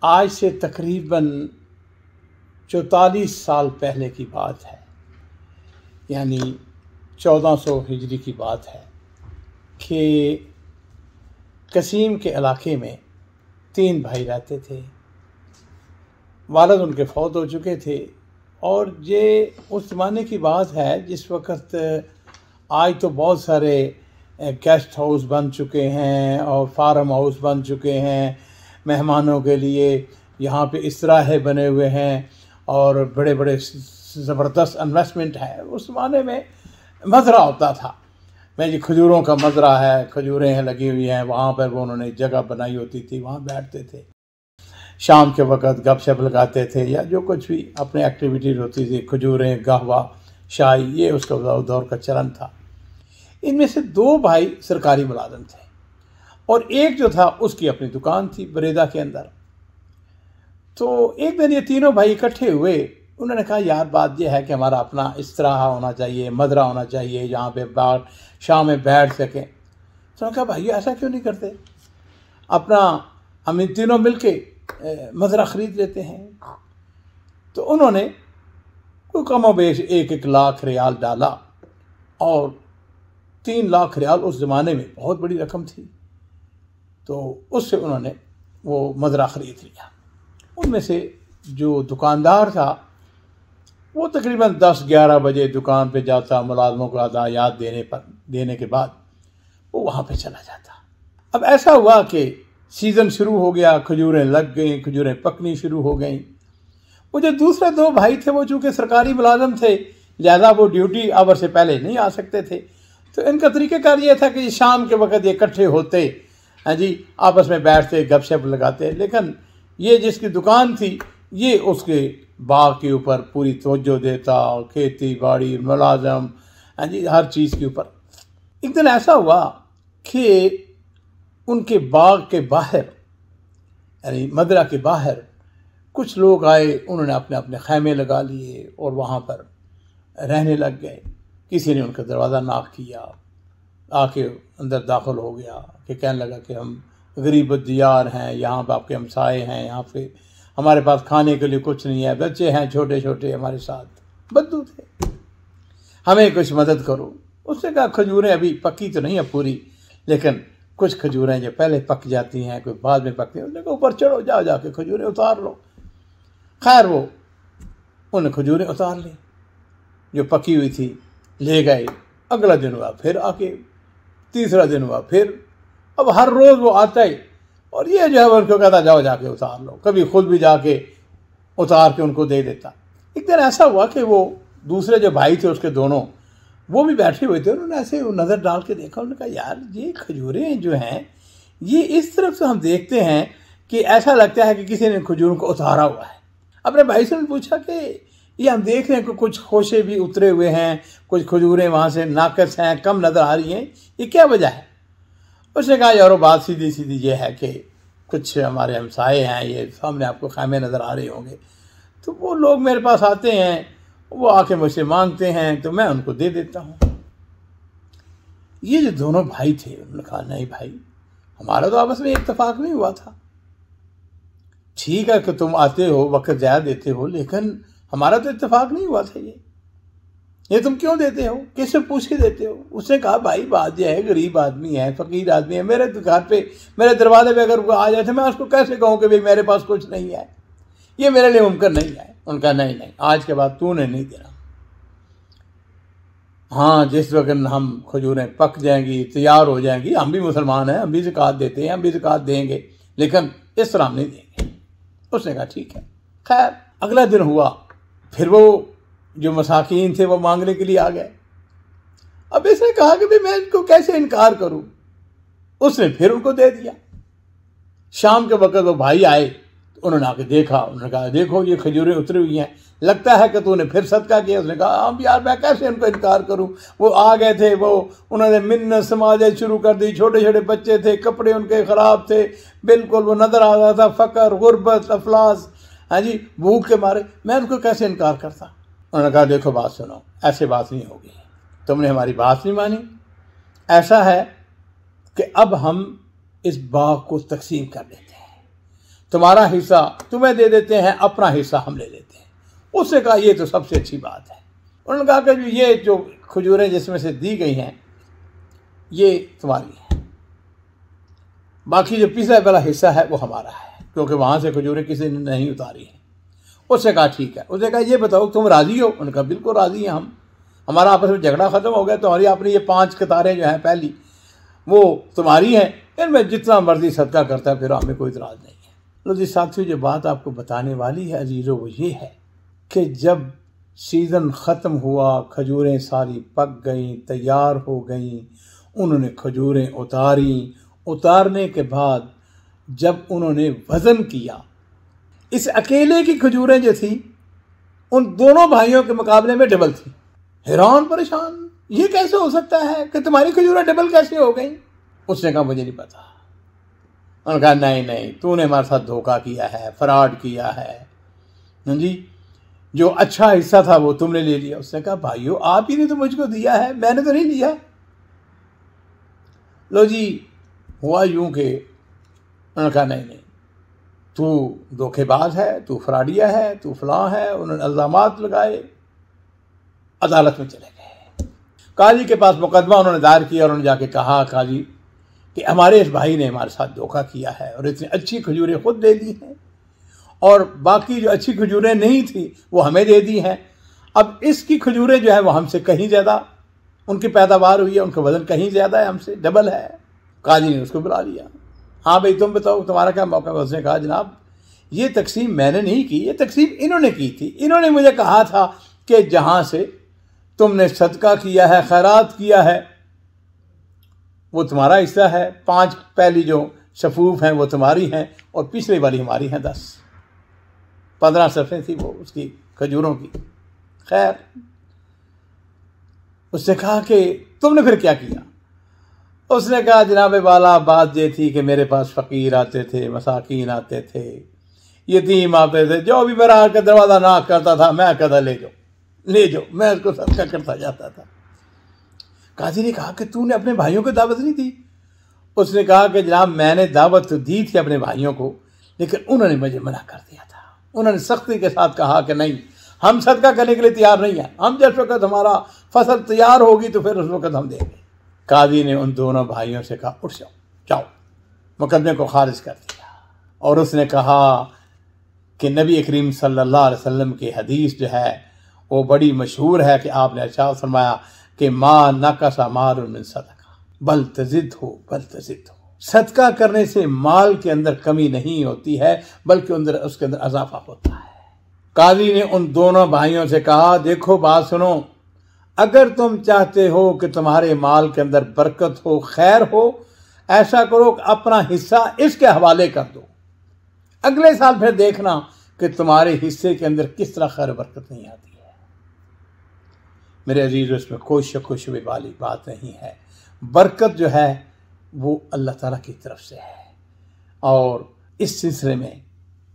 आज से तकरीबन 44 साल पहले की बात है, यानी 1400 हिजरी की बात है कि कसीम के इलाके में 3 भाई रहते थे। वालिद उनके फौत हो चुके थे और ये उस ज़माने की बात है जिस वक़्त आज तो बहुत सारे गेस्ट हाउस बन चुके हैं और फार्म हाउस बन चुके हैं मेहमानों के लिए। यहाँ पे इस्तराहे बने हुए हैं और बड़े बड़े ज़बरदस्त इन्वेस्टमेंट है। उस ज़माने में मज़रा होता था, मैं ये खजूरों का मज़रा है, खजूरें लगी हुई हैं, वहाँ पर वो उन्होंने जगह बनाई होती थी, वहाँ बैठते थे, शाम के वक़्त गपशप लगाते थे या जो कुछ भी अपने एक्टिविटीज़ होती थी, खजूरें, कहवा, चाय, ये उसका दौर का चलन था। इनमें से 2 भाई सरकारी मुलाजिम थे और एक जो था उसकी अपनी दुकान थी बरेदा के अंदर। तो एक दिन ये तीनों भाई इकट्ठे हुए, उन्होंने कहा यार बात यह है कि हमारा अपना इस्तराहा होना चाहिए, मदरा होना चाहिए जहाँ पे बाहर शाम में बैठ सकें। तो उन्होंने कहा भाई ऐसा क्यों नहीं करते, अपना हम इन तीनों मिलके मदरा ख़रीद लेते हैं। तो उन्होंने कोई कमोबेश 1-1 लाख रियाल डाला और 3 लाख रियाल उस ज़माने में बहुत बड़ी रकम थी, तो उससे उन्होंने वो मदरा ख़रीद लिया। उनमें से जो दुकानदार था वो तकरीबन 10-11 बजे दुकान पे जाता, मुलाज़मों को अदायात देने के बाद वो वहाँ पे चला जाता। अब ऐसा हुआ कि सीज़न शुरू हो गया, खजूरें लग गई, खजूरें पकनी शुरू हो गई। वो जो दूसरे 2 भाई थे वो चूँकि सरकारी मुलाज़म थे, लिहाजा वो ड्यूटी आवर से पहले नहीं आ सकते थे। तो इनका तरीक़ेकार ये था कि शाम के वक़्त ये इकट्ठे होते, हाँ जी, आपस में बैठते, गपशप लगाते। लेकिन ये जिसकी दुकान थी ये उसके बाग के ऊपर पूरी तवज्जो देता और खेती बाड़ी, मुलाज़म, हाँ जी, हर चीज़ के ऊपर। एक दिन ऐसा हुआ कि उनके बाग के बाहर, यानी मदरा के बाहर कुछ लोग आए, उन्होंने अपने अपने खैमे लगा लिए और वहाँ पर रहने लग गए। किसी ने उनका दरवाज़ा नॉक किया, आके अंदर दाखिल हो गया कि कहने लगा कि हम गरीब दियार हैं, यहाँ पर आपके हमसाए हैं, यहाँ पे हमारे पास खाने के लिए कुछ नहीं है, बच्चे हैं छोटे छोटे हमारे साथ, बद्दू थे, हमें कुछ मदद करो। उसने कहा खजूरें अभी पकी तो नहीं है पूरी, लेकिन कुछ खजूरें जो पहले पक जाती हैं, कोई बाद में पकती हैं। उसने कहा ऊपर चढ़ो, जाके खजूरें उतार लो। खैर वो उन्हें खजूरें उतार ली जो पकी हुई थी, ले गए। अगला दिन हुआ फिर आके, तीसरा दिन हुआ फिर। अब हर रोज़ वो आता ही और ये जो है उनको कहता जाओ जाके उतार लो, कभी खुद भी जाके उतार के उनको दे देता। एक दिन ऐसा हुआ कि वो दूसरे जो भाई थे उसके दोनों, वो भी बैठे हुए थे, उन्होंने ऐसे नज़र डाल के देखा, उन्होंने कहा यार ये खजूरें जो हैं ये इस तरफ से हम देखते हैं कि ऐसा लगता है कि किसी ने खजूरों को उतारा हुआ है। अपने भाई से पूछा कि ये हम देख रहे हैं कि कुछ खोशे भी उतरे हुए हैं, कुछ खजूरें वहाँ से नाकस हैं, कम नज़र आ रही हैं, ये क्या वजह है? उसने कहा यारो बात सीधी सीधी ये है कि कुछ हमारे हमसाए हैं, ये सामने आपको खैमे नज़र आ रहे होंगे, तो वो लोग मेरे पास आते हैं, वो आके मुझसे मांगते हैं तो मैं उनको दे देता हूँ। ये जो दोनों भाई थे उन्होंने कहा नहीं भाई, हमारा तो आपस में इत्तेफाक नहीं हुआ था। ठीक है कि तुम आते हो, वक्त ज़्यादा देते हो, लेकिन हमारा तो इत्तेफाक नहीं हुआ था। ये तुम क्यों देते हो, किससे पूछ के देते हो? उसने कहा भाई बात यह है, गरीब आदमी है, फ़कीर आदमी है, मेरे घर पे मेरे दरवाजे पे अगर वो आ जाए तो मैं उसको कैसे कहूँ कि भाई मेरे पास कुछ नहीं है, ये मेरे लिए मुमकिन नहीं है। उनका नहीं, आज के बाद तूने नहीं देना। हाँ, जिस वक्त हम खजूरें पक जाएंगी, तैयार हो जाएंगी, हम भी मुसलमान हैं, हम भी ज़कात देते हैं, हम भी ज़कात देंगे, लेकिन इस तरह हम नहीं देंगे। उसने कहा ठीक है। खैर अगला दिन हुआ, फिर वो जो मसाकीन थे वो मांगने के लिए आ गए। अब इसने कहा कि भाई मैं इनको कैसे इनकार करूं, उसने फिर उनको दे दिया। शाम के वक्त वो भाई आए, तो उन्होंने आके देखा, उन्होंने कहा देखो ये खजूरें उतरी हुई हैं, लगता है कि तूने फिर सदका किया। उसने कहा अब यार मैं कैसे उनको इनकार करूं, वो आ गए थे, वो उन्होंने मिन्नत समाजें शुरू कर दी, छोटे छोटे बच्चे थे, कपड़े उनके ख़राब थे, बिल्कुल वो नज़र आ रहा था फ़क्र, गुर्बत, अफलास, हाँ जी, भूख के मारे, मैं उनको कैसे इनकार करता। उन्होंने कहा देखो बात सुनो, ऐसे बात नहीं होगी, तुमने हमारी बात नहीं मानी। ऐसा है कि अब हम इस बाग को तकसीम कर लेते हैं, तुम्हारा हिस्सा तुम्हें दे देते हैं, अपना हिस्सा हम ले लेते हैं। उसने कहा ये तो सबसे अच्छी बात है। उन्होंने कहा कि ये जो खजूरें जिसमें से दी गई हैं ये तुम्हारी है, बाकी जो पिछला वाला हिस्सा है वो हमारा है, क्योंकि वहाँ से खजूरें किसी ने नहीं उतारी हैं। उसने कहा ठीक है। उसने कहा ये बताओ तुम राज़ी हो? उन्होंने कहा बिल्कुल राज़ी हैं हम, हमारा आपस में झगड़ा ख़त्म हो गया, तुम्हारी अपनी ये 5 कतारें जो हैं पहली वो तुम्हारी हैं, इनमें जितना मर्जी सदका करता है, फिर हमें कोई इतराज़ नहीं है। लो जी साथियों, जो बात आपको बताने वाली है अजीज़ों वो ये है कि जब सीज़न ख़त्म हुआ, खजूरें सारी पक गईं, तैयार हो गईं, उन्होंने खजूरें उतारी। उतारने के बाद जब उन्होंने वज़न किया, इस अकेले की खजूरें जो थी उन दोनों भाइयों के मुकाबले में डबल थी। हैरान परेशान, ये कैसे हो सकता है कि तुम्हारी खजूरें डबल कैसे हो गई? उसने कहा मुझे नहीं पता। उन्होंने कहा नहीं नहीं, तूने हमारे साथ धोखा किया है, फ्रॉड किया है जी, जो अच्छा हिस्सा था वो तुमने ले लिया। उसने कहा भाइयों आप ही ने तो मुझको दिया है, मैंने तो नहीं लिया। लो जी हुआ यूं कि उन्होंने कहा नहीं नहीं, तू धोखेबाज है, तू फ्रॉडिया है, तू फलां है। उन्होंने इल्ज़ामात लगाए, अदालत में चले गए। काजी के पास मुकदमा उन्होंने दायर किया और उन्होंने जाके कहा काजी कि हमारे इस भाई ने हमारे साथ धोखा किया है और इतनी अच्छी खजूरें खुद दे दी हैं और बाकी जो अच्छी खजूरें नहीं थी वो हमें दे दी हैं। अब इसकी खजूरें जो है वो हमसे कहीं ज़्यादा उनकी पैदावार हुई है, उनका वज़न कहीं ज़्यादा है, हमसे डबल है। काजी ने उसको बुला लिया। हाँ भाई तुम बताओ तुम्हारा क्या मौका? उसने कहा जनाब ये तकसीम मैंने नहीं की, ये तकसीम इन्होंने की थी। इन्होंने मुझे कहा था कि जहाँ से तुमने सदका किया है, खैरात किया है, वो तुम्हारा हिस्सा है। 5 पहली जो शफूफ हैं वो तुम्हारी हैं और पिछली वाली हमारी हैं। 10-15 सफ़ें थी वो उसकी खजूरों की। खैर उसने कहा कि तुमने फिर क्या किया? उसने कहा जनाब वाला बात ये थी कि मेरे पास फ़कीर आते थे, मसाकीन आते थे, यतीम आते थे, जो भी मेरा आकर दरवाज़ा नाक करता था मैं कहता ले जाओ ले जाओ, मैं उसको सदका करता जाता था। काजी ने कहा कि तूने अपने भाइयों को दावत नहीं दी? उसने कहा कि जनाब मैंने दावत तो दी थी अपने भाइयों को, लेकिन उन्होंने मुझे मना कर दिया था। उन्होंने सख्ती के साथ कहा कि नहीं हम सदका करने के लिए तैयार नहीं हैं, हम जिस वक्त हमारा फसल तैयार होगी तो फिर उस वक्त हम देंगे। काजी ने उन दोनों भाइयों से कहा उठ जाओ जाओ, मुकदमे को खारिज कर दिया। और उसने कहा कि नबी करीम सल्लल्लाहु अलैहि वसल्लम की हदीस जो है वो बड़ी मशहूर है कि आपने इरशाद फरमाया कि मा नकसा मालुन मिन सदका बल तज़िद हो बल तज़िद हो। सदका करने से माल के अंदर कमी नहीं होती है बल्कि उसके अंदर इजाफा होता है। काजी ने उन दोनों भाइयों से कहा देखो बात सुनो, अगर तुम चाहते हो कि तुम्हारे माल के अंदर बरकत हो, खैर हो, ऐसा करो कि अपना हिस्सा इसके हवाले कर दो। अगले साल फिर देखना कि तुम्हारे हिस्से के अंदर किस तरह खैर बरकत नहीं आती है। मेरे अजीज़ इसमें कोई शक शुबे वाली बात नहीं है। बरकत जो है वो अल्लाह ताला की तरफ से है और इस सिलसिले में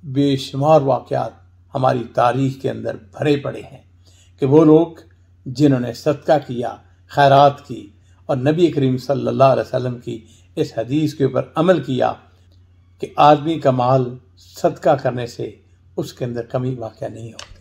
बेशुमार वाक़यात हमारी तारीख़ के अंदर भरे पड़े हैं कि वो लोग जिन्होंने सदका किया, खैरात की और नबी करीम सल्लल्लाहु अलैहि वसल्लम की इस हदीस के ऊपर अमल किया कि आदमी का माल सदका करने से उसके अंदर कमी वाक़या नहीं होती।